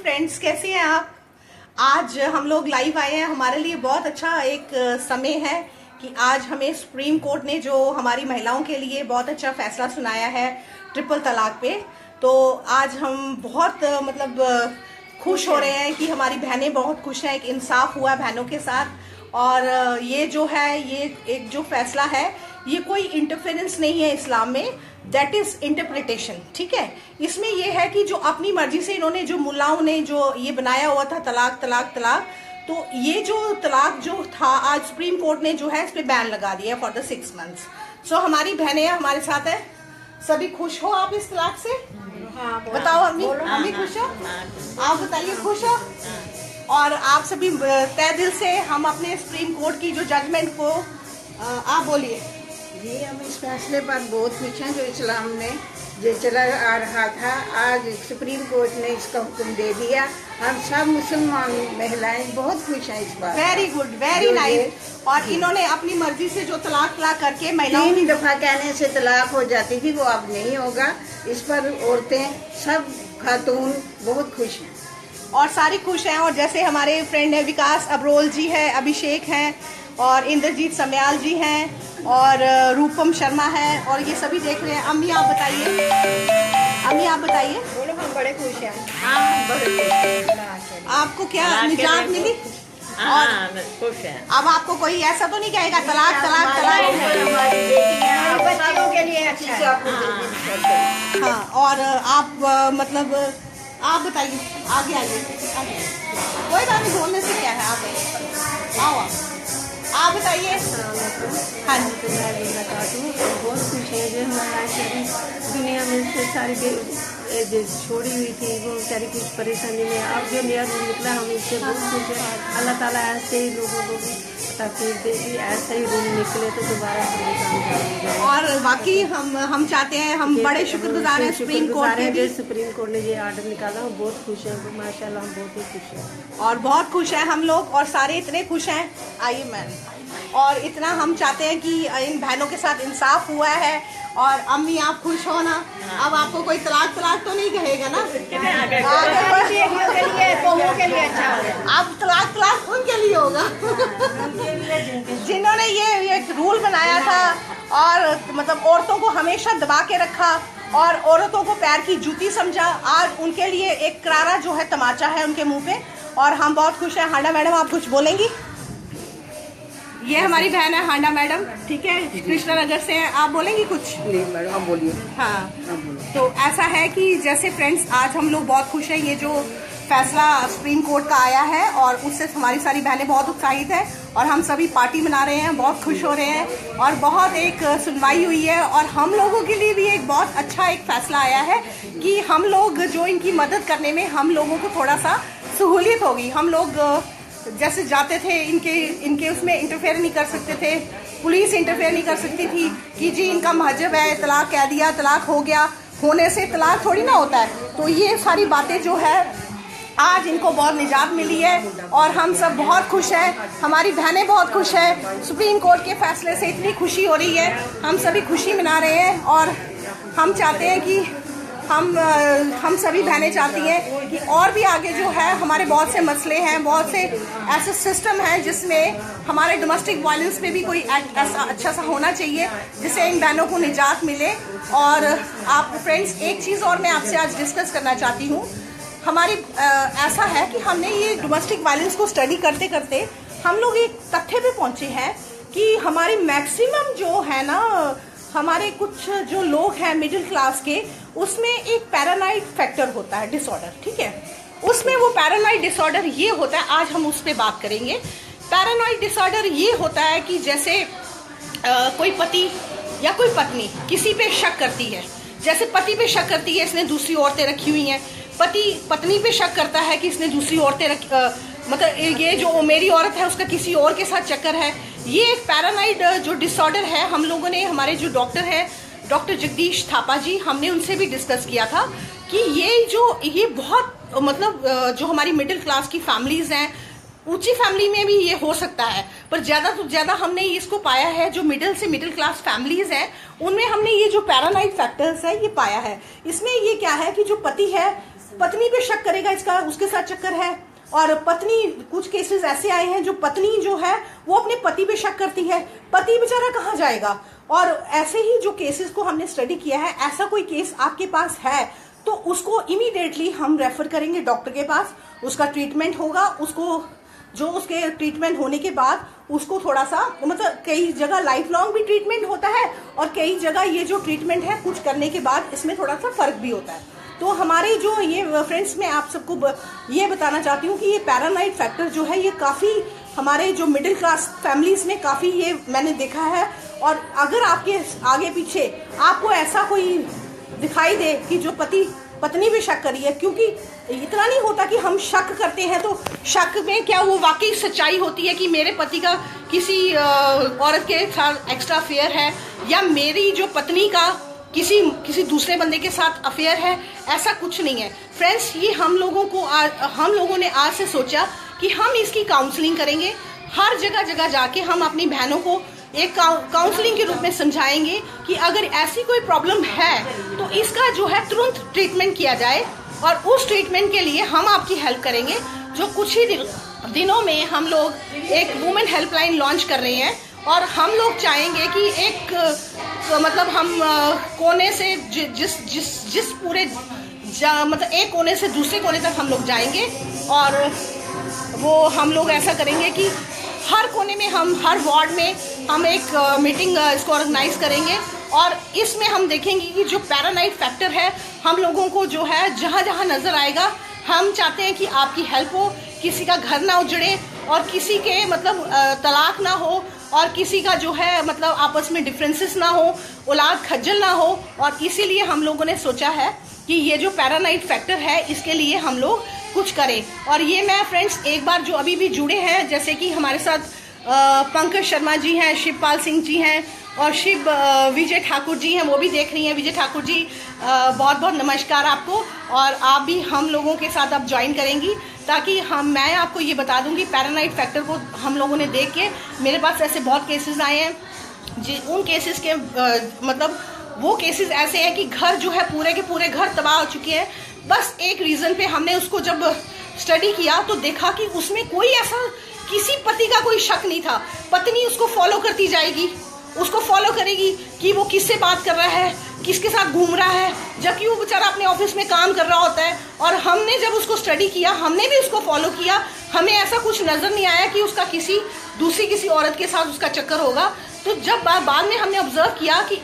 Friends, कैसे हैं आप। आज हम लोग लाइव आए हैं। हमारे लिए बहुत अच्छा एक समय है कि आज हमें सुप्रीम कोर्ट ने जो हमारी महिलाओं के लिए बहुत अच्छा फैसला सुनाया है ट्रिपल तलाक पे। तो आज हम बहुत खुश हो रहे हैं कि हमारी बहनें बहुत खुश हैं। एक इंसाफ हुआ बहनों के साथ। और ये जो है, ये एक जो फैसला है, ये कोई इंटरफेरेंस नहीं है इस्लाम में, दैट इज इंटरप्रिटेशन। ठीक है, इसमें ये है कि जो अपनी मर्जी से इन्होंने, जो मुल्लाओं ने जो ये बनाया हुआ था तलाक तलाक तलाक, तो ये जो तलाक जो था, आज सुप्रीम कोर्ट ने जो है इस पे बैन लगा दिया फॉर द 6 months। सो हमारी बहनें हमारे साथ है। सभी खुश हो आप इस तलाक से? हाँ, बताओ अम्मी, अम्मी खुश हो? आप बताइए, खुश हो? और आप सभी तय दिल से हम अपने सुप्रीम कोर्ट की जो जजमेंट को, आप बोलिए। जी, हम इस फैसले पर बहुत खुश हैं जो इस्लाम ने जो चला आ रहा था। आज सुप्रीम कोर्ट ने इसका हुक्म दे दिया। हम सब मुसलमान महिलाएं बहुत खुश हैं इस बार। Very good, very nice. और इन्होंने अपनी मर्जी से जो तलाक करके महिलाओं 3 दफा कहने से तलाक हो जाती थी, वो अब नहीं होगा। इस पर औरतें सब खातून बहुत खुश हैं और सारी खुश हैं। और जैसे हमारे फ्रेंड है विकास अब्रोल जी है, अभिषेक हैं, और इंद्रजीत समयाल जी हैं, और रूपम शर्मा है, और ये सभी देख रहे हैं। अम्मी आप बताइए, अम्मी आप बताइए। बोलो, हम बड़े खुश हैं। हाँ, बड़े खुश हैं। आपको क्या निजात मिली? और खुश है। अब आपको कोई ऐसा तो नहीं कहेगा तलाक तलाक तलाक? बच्चों के लिए अच्छा है। हाँ, और आप आप बताइए, आगे आइए। कोई बात नहीं, बोलने से क्या है, आप आओ, आप बताइए। हाँ जी, बहुत खुश है जो हमारी दुनिया में से सारी जो छोड़ी हुई थी वो बेचारी कुछ परेशानी में, अब जो नया रूल निकला हम इससे बहुत खुश है। अल्लाह ताला ऐसे ही लोगों को भी तकलीफ दे कि ऐसे ही रूल निकले तो दोबारा काम। और बाकी हम चाहते हैं, हम बड़े शुक्रगुजार हैं सुप्रीम कोर्ट के भी। सुप्रीम कोर्ट ने ये आर्डर निकाला, हम बहुत खुश हैं माशाल्लाह, हम बहुत ही खुश हैं और बहुत खुश हैं हम लोग, और सारे इतने खुश हैं। आइए मैम। और इतना हम चाहते हैं कि इन बहनों के साथ इंसाफ हुआ है। और अम्मी आप खुश हो ना? अब आपको कोई तलाक तलाक तो नहीं कहेगा ना? के लिए अच्छा होगा। अब तलाक तलाक उनके लिए होगा जिन्होंने ये एक रूल बनाया था और औरतों को हमेशा दबा के रखा और औरतों को पैर की जूती समझा। आज उनके लिए एक करारा जो है तमाचा है उनके मुंह पे, और हम बहुत खुश हैं। हांडा मैडम, आप कुछ बोलेंगी? ये हमारी बहन है हांडा मैडम, ठीक है, कृष्णनगर से हैं। आप बोलेंगी कुछ? नहीं मैडम, आप बोलिए। हाँ, तो ऐसा है कि जैसे फ्रेंड्स, आज हम लोग बहुत खुश हैं। ये जो फैसला सुप्रीम कोर्ट का आया है, और उससे हमारी सारी बहनें बहुत उत्साहित हैं, और हम सभी पार्टी मना रहे हैं, बहुत खुश हो रहे हैं, और बहुत एक सुनवाई हुई है। और हम लोगों के लिए भी एक बहुत अच्छा एक फैसला आया है कि हम लोग जो इनकी मदद करने में हम लोगों को थोड़ा सा सहूलियत होगी। हम लोग जैसे जाते थे, इनके उसमें इंटरफेयर नहीं कर सकते थे, पुलिस इंटरफेयर नहीं कर सकती थी कि जी इनका महजब है, तलाक कह दिया, तलाक हो गया, होने से तलाक थोड़ी ना होता है। तो ये सारी बातें जो है, आज इनको बहुत निजात मिली है, और हम सब बहुत खुश हैं। हमारी बहनें बहुत खुश हैं। सुप्रीम कोर्ट के फैसले से इतनी खुशी हो रही है, हम सभी खुशी मना रहे हैं। और हम चाहते हैं कि हम सभी बहनें चाहती हैं कि और भी आगे जो है, हमारे बहुत से मसले हैं, बहुत से ऐसे सिस्टम हैं जिसमें हमारे डोमेस्टिक वायलेंस पे भी कोई एक्ट ऐसा अच्छा सा होना चाहिए जिससे इन बहनों को निजात मिले। और आप फ्रेंड्स, एक चीज़ और मैं आपसे आज डिस्कस करना चाहती हूँ। हमारी ऐसा है कि हमने ये डोमेस्टिक वायलेंस को स्टडी करते करते हम लोग एक तथ्य पे पहुँचे हैं कि हमारी मैक्सिमम जो है ना, हमारे कुछ जो लोग हैं मिडिल क्लास के, उसमें एक पैरानॉइड फैक्टर होता है, डिसऑर्डर, ठीक है। उसमें वो पैरानॉइड डिसऑर्डर ये होता है, आज हम उस पर बात करेंगे। पैरानॉइड डिसऑर्डर ये होता है कि जैसे कोई पति या कोई पत्नी किसी पे शक करती है, जैसे पति पे शक करती है इसने दूसरी औरतें रखी हुई हैं, पति पत्नी पे शक करता है कि इसने दूसरी औरतें ये जो मेरी औरत है उसका किसी और के साथ चक्कर है। ये एक पैरानॉइड जो डिसऑर्डर है, हम लोगों ने, हमारे जो डॉक्टर हैं, डॉक्टर जगदीश थापा जी, हमने उनसे भी डिस्कस किया था कि ये बहुत जो हमारी मिडिल क्लास की फैमिलीज हैं, ऊंची फैमिली में भी ये हो सकता है, पर ज़्यादा तो ज़्यादा हमने इसको पाया है जो मिडिल से मिडिल क्लास फैमिलीज हैं, उनमें हमने ये जो पैरानॉइड फैक्टर्स है ये पाया है। इसमें ये क्या है कि जो पति है पत्नी पे शक करेगा, इसका उसके साथ चक्कर है। और पत्नी, कुछ केसेस ऐसे आए हैं जो पत्नी जो है वो अपने पति पे शक करती है, पति बेचारा कहाँ जाएगा। और ऐसे ही जो केसेस को हमने स्टडी किया है, ऐसा कोई केस आपके पास है तो उसको इमीडिएटली हम रेफर करेंगे डॉक्टर के पास, उसका ट्रीटमेंट होगा, उसको जो उसके ट्रीटमेंट होने के बाद उसको थोड़ा सा, मतलब कई जगह लाइफ लॉन्ग भी ट्रीटमेंट होता है और कई जगह ये जो ट्रीटमेंट है कुछ करने के बाद इसमें थोड़ा सा फर्क भी होता है। तो हमारे जो ये फ्रेंड्स, मैं आप सबको ये बताना चाहती हूँ कि ये पैरानाइट फैक्टर जो है ये काफ़ी हमारे जो मिडिल क्लास फैमिलीज़ में काफ़ी ये मैंने देखा है। और अगर आपके आगे पीछे आपको ऐसा कोई दिखाई दे कि जो पत्नी भी शक करी है, क्योंकि इतना नहीं होता कि हम शक करते हैं तो शक में क्या वो वाकई सच्चाई होती है कि मेरे पति का किसी औरत के साथ एक्स्ट्रा अफेयर है या मेरी जो पत्नी का किसी दूसरे बंदे के साथ अफेयर है, ऐसा कुछ नहीं है फ्रेंड्स। ये हम लोगों ने आज से सोचा कि हम इसकी काउंसलिंग करेंगे। हर जगह जाके हम अपनी बहनों को एक काउंसलिंग के रूप में समझाएंगे कि अगर ऐसी कोई प्रॉब्लम है तो इसका जो है तुरंत ट्रीटमेंट किया जाए। और उस ट्रीटमेंट के लिए हम आपकी हेल्प करेंगे। जो कुछ ही दिनों में हम लोग एक वुमेन हेल्पलाइन लॉन्च कर रहे हैं और हम लोग चाहेंगे कि एक मतलब हम कोने से जिस पूरे मतलब एक कोने से दूसरे कोने तक हम लोग जाएंगे और वो हम लोग ऐसा करेंगे कि हर कोने में हम हर वार्ड में हम एक मीटिंग इसको ऑर्गेनाइज करेंगे। और इसमें हम देखेंगे कि जो पैरानाइट फैक्टर है हम लोगों को जो है जहाँ नज़र आएगा, हम चाहते हैं कि आपकी हेल्प हो, किसी का घर ना उजड़े और किसी के मतलब तलाक ना हो और किसी का जो है मतलब आपस में डिफरेंसेस ना हो, औलाद खज्जल ना हो। और इसीलिए हम लोगों ने सोचा है कि ये जो पैरानाइट फैक्टर है इसके लिए हम लोग कुछ करें। और ये मैं फ्रेंड्स एक बार जो अभी भी जुड़े हैं, जैसे कि हमारे साथ पंकज शर्मा जी हैं, शिवपाल सिंह जी हैं और शिव विजय ठाकुर जी हैं, वो भी देख रही हैं। विजय ठाकुर जी बहुत बहुत नमस्कार आपको। और आप भी हम लोगों के साथ अब ज्वाइन करेंगी ताकि मैं आपको ये बता दूंगी पैरानाइट फैक्टर को हम लोगों ने देख के, मेरे पास ऐसे बहुत केसेस आए हैं उन केसेस के मतलब वो केसेस ऐसे हैं कि घर जो है पूरे के पूरे घर तबाह हो चुके हैं। बस एक रीज़न पे हमने उसको जब स्टडी किया तो देखा कि उसमें कोई ऐसा किसी पति का कोई शक नहीं था। पत्नी उसको फॉलो करती जाएगी, उसको फॉलो करेगी कि वो किससे बात कर रहा है, किसके साथ घूम रहा है, जबकि वो बेचारा अपने ऑफिस में काम कर रहा होता है। और हमने जब उसको स्टडी किया, हमने भी उसको फॉलो किया, हमें ऐसा कुछ नज़र नहीं आया कि उसका किसी औरत के साथ उसका चक्कर होगा। तो जब बाद में हमने ऑब्जर्व किया कि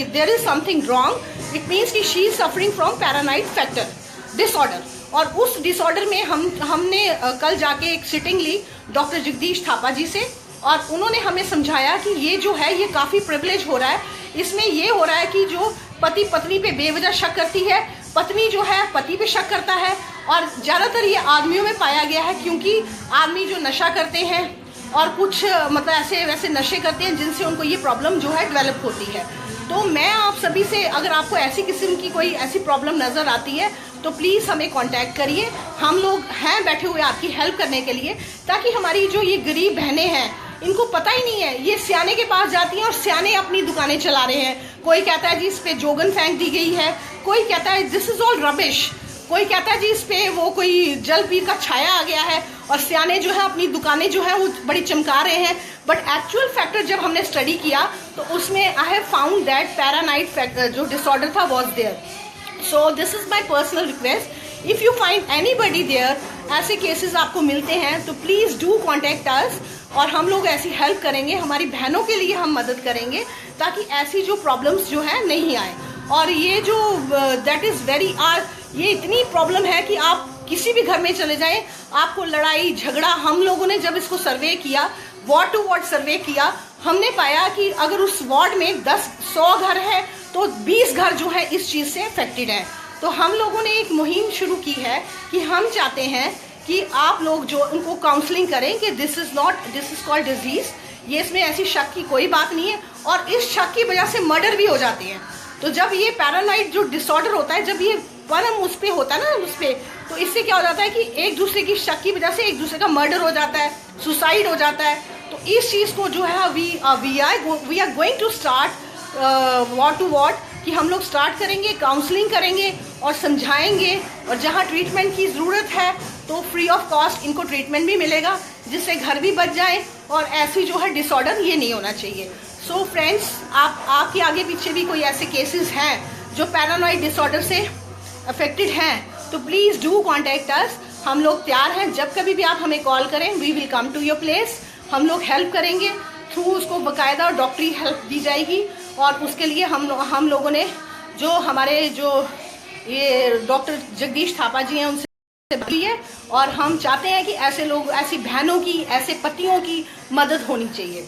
there is something wrong, it means कि she is suffering from paranoid factor disorder. और उस डिसऑर्डर में हमने कल जाके एक सिटिंग ली डॉक्टर जगदीश थापा जी से और उन्होंने हमें समझाया कि ये जो है ये काफ़ी प्रिविलेज हो रहा है। इसमें ये हो रहा है कि जो पति पत्नी पे बेवजह शक करती है, पत्नी जो है पति पे शक करता है। और ज़्यादातर ये आदमियों में पाया गया है क्योंकि आदमी जो नशा करते हैं और कुछ मतलब ऐसे वैसे नशे करते हैं जिनसे उनको ये प्रॉब्लम जो है डेवलप होती है। तो मैं आप सभी से, अगर आपको ऐसी किस्म की कोई ऐसी प्रॉब्लम नज़र आती है तो प्लीज़ हमें कांटेक्ट करिए। हम लोग हैं बैठे हुए आपकी हेल्प करने के लिए, ताकि हमारी जो ये गरीब बहनें हैं इनको पता ही नहीं है, ये सियाने के पास जाती हैं और सियाने अपनी दुकानें चला रहे हैं। कोई कहता है जी इस पे जोगन फेंक दी गई है, कोई कहता है दिस इज ऑल रबिश, कोई कहता है जी इस पे वो कोई जल पीर का छाया आ गया है और सियाने जो है अपनी दुकानें जो है वो बड़ी चमका रहे हैं। बट एक्चुअल फैक्टर जब हमने स्टडी किया तो उसमें I have found that paranoid factor जो डिसऑर्डर था was there. So this is my personal request, if you find anybody there, ऐसे केसेस आपको मिलते हैं तो प्लीज़ डू कॉन्टेक्ट अस और हम लोग ऐसी हेल्प करेंगे, हमारी बहनों के लिए हम मदद करेंगे ताकि ऐसी जो प्रॉब्लम्स जो है नहीं आए। और ये जो दैट इज़ वेरी ये इतनी प्रॉब्लम है कि आप किसी भी घर में चले जाएं, आपको लड़ाई झगड़ा, हम लोगों ने जब इसको सर्वे किया, वार्ड टू वार्ड सर्वे किया, हमने पाया कि अगर उस वार्ड में 100 घर है तो 20 घर जो है इस चीज़ से अफेक्टेड है। तो हम लोगों ने एक मुहिम शुरू की है कि हम चाहते हैं कि आप लोग जो उनको काउंसलिंग करें कि दिस इज कॉल्ड डिजीज, ये इसमें ऐसी शक की कोई बात नहीं है और इस शक की वजह से मर्डर भी हो जाते हैं। तो जब ये पैरानाइट जो डिसऑर्डर होता है, जब ये परम उस पर होता है ना उस पर, तो इससे क्या हो जाता है कि एक दूसरे की शक की वजह से एक दूसरे का मर्डर हो जाता है, सुसाइड हो जाता है। तो इस चीज़ को जो है we are going to start ward to ward कि हम लोग स्टार्ट करेंगे, काउंसलिंग करेंगे और समझाएंगे, और जहाँ ट्रीटमेंट की ज़रूरत है तो फ्री ऑफ कॉस्ट इनको ट्रीटमेंट भी मिलेगा, जिससे घर भी बच जाए और ऐसी जो है डिसऑर्डर ये नहीं होना चाहिए। सो फ्रेंड्स, आपके आगे पीछे भी कोई ऐसे केसेस हैं जो पैरानॉइड डिसऑर्डर से अफेक्टेड हैं तो प्लीज़ डू कॉन्टेक्ट अस। हम लोग तैयार हैं, जब कभी भी आप हमें कॉल करें we will come to your place. हम लोग हेल्प करेंगे, थ्रू उसको बाकायदा डॉक्टरी हेल्प दी जाएगी। और उसके लिए हम लोगों ने जो हमारे जो ये डॉक्टर जगदीश थापा जी हैं उनसे बात की है, और हम चाहते हैं कि ऐसे लोग, ऐसी बहनों की, ऐसे पतियों की मदद होनी चाहिए।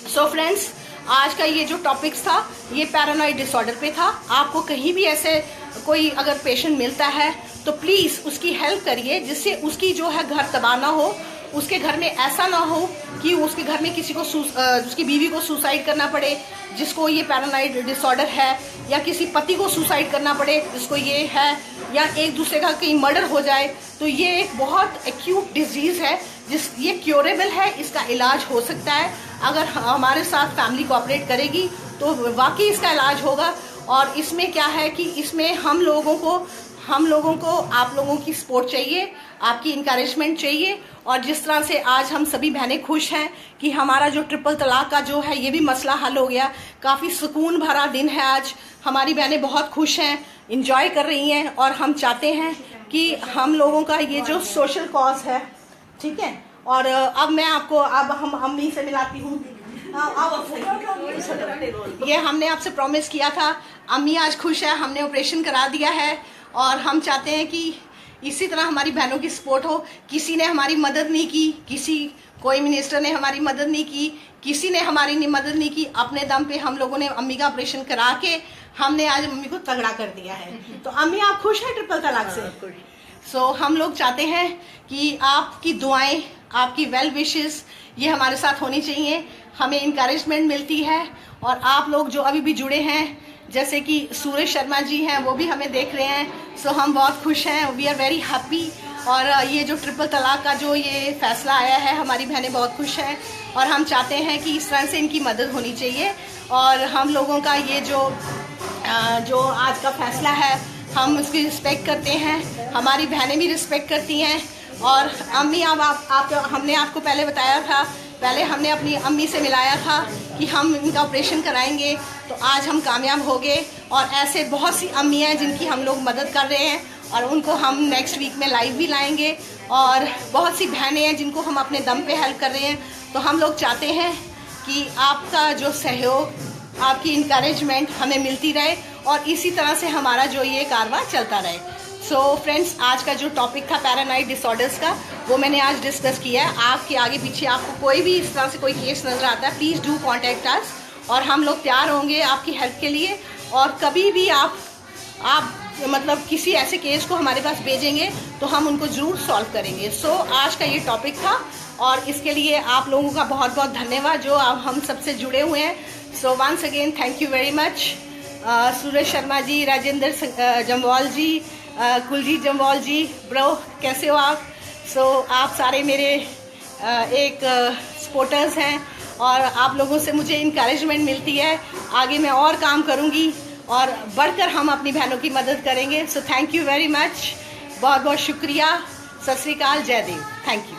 सो फ्रेंड्स, आज का ये जो टॉपिक्स था ये पैरानॉइड डिसऑर्डर पे था। आपको कहीं भी ऐसे कोई अगर पेशेंट मिलता है तो प्लीज़ उसकी हेल्प करिए, जिससे उसकी जो है घर तबाह ना हो, उसके घर में ऐसा ना हो कि उसके घर में किसी को उसकी बीवी को सुसाइड करना पड़े जिसको ये पैरानॉइड डिसऑर्डर है, या किसी पति को सुसाइड करना पड़े जिसको ये है, या एक दूसरे का कहीं मर्डर हो जाए। तो ये एक बहुत एक्यूट डिजीज़ है, ये क्योरेबल है, इसका इलाज हो सकता है। अगर हमारे साथ फैमिली कोऑपरेट करेगी तो वाकई इसका इलाज होगा। और इसमें क्या है कि इसमें हम लोगों को आप लोगों की सपोर्ट चाहिए, आपकी इंकरेजमेंट चाहिए। और जिस तरह से आज हम सभी बहनें खुश हैं कि हमारा जो ट्रिपल तलाक का जो है ये भी मसला हल हो गया, काफ़ी सुकून भरा दिन है आज। हमारी बहनें बहुत खुश हैं, इंजॉय कर रही हैं, और हम चाहते हैं कि हम लोगों का ये जो सोशल कॉज है, ठीक है। और अब मैं आपको, अब हम अम्मी से मिलाती हूँ। ये हमने आपसे प्रॉमिस किया था, अम्मी आज खुश है, हमने ऑपरेशन करा दिया है। और हम चाहते हैं कि इसी तरह हमारी बहनों की सपोर्ट हो। किसी ने हमारी मदद नहीं की, कोई मिनिस्टर ने हमारी मदद नहीं की, किसी ने हमारी मदद नहीं की। अपने दम पे हम लोगों ने अम्मी का ऑपरेशन करा के हमने आज अम्मी को तगड़ा कर दिया है। तो अम्मी आप खुश हैं ट्रिपल तलाक से? सो हम लोग चाहते हैं कि आपकी दुआएं, आपकी वेल विशेस ये हमारे साथ होनी चाहिए, हमें इंकरेजमेंट मिलती है। और आप लोग जो अभी भी जुड़े हैं, जैसे कि सूरज शर्मा जी हैं, वो भी हमें देख रहे हैं। सो हम बहुत खुश हैं, वी आर वेरी हैप्पी। और ये जो ट्रिपल तलाक का जो ये फैसला आया है, हमारी बहनें बहुत खुश हैं, और हम चाहते हैं कि इस तरह से इनकी मदद होनी चाहिए। और हम लोगों का ये जो आज का फैसला है हम उसकी रिस्पेक्ट करते हैं, हमारी बहनें भी रिस्पेक्ट करती हैं। और अम्मी, अब आप हमने आपको पहले बताया था, पहले हमने अपनी अम्मी से मिलाया था कि हम इनका ऑपरेशन कराएंगे, तो आज हम कामयाब हो गए। और ऐसे बहुत सी अम्मी हैं जिनकी हम लोग मदद कर रहे हैं, और उनको हम नेक्स्ट वीक में लाइव भी लाएंगे। और बहुत सी बहनें हैं जिनको हम अपने दम पे हेल्प कर रहे हैं। तो हम लोग चाहते हैं कि आपका जो सहयोग, आपकी इंकरेजमेंट हमें मिलती रहे, और इसी तरह से हमारा जो ये कारवां चलता रहे। सो फ्रेंड्स, आज का जो टॉपिक था पैरानॉइड डिसऑर्डर्स का, वो मैंने आज डिस्कस किया है। आपके आगे पीछे आपको कोई भी इस तरह से कोई केस नज़र आता है, प्लीज़ डू कॉन्टेक्ट अस, और हम लोग तैयार होंगे आपकी हेल्प के लिए। और कभी भी आप मतलब किसी ऐसे केस को हमारे पास भेजेंगे तो हम उनको ज़रूर सॉल्व करेंगे। सो आज का ये टॉपिक था, और इसके लिए आप लोगों का बहुत बहुत धन्यवाद जो आप हम सबसे जुड़े हुए हैं। So once again thank you very much. Suraj Sharma ji, Rajendra Jamwal ji, Kuljeet Jamwal ji, bro कैसे हो आप? सो आप सारे मेरे एक सपोर्टर्स हैं, और आप लोगों से मुझे इंकरेजमेंट मिलती है। आगे मैं और काम करूँगी, और बढ़कर हम अपनी बहनों की मदद करेंगे। So thank you very much, बहुत बहुत शुक्रिया। सत श्री अकाल, जय देव, थैंक यू।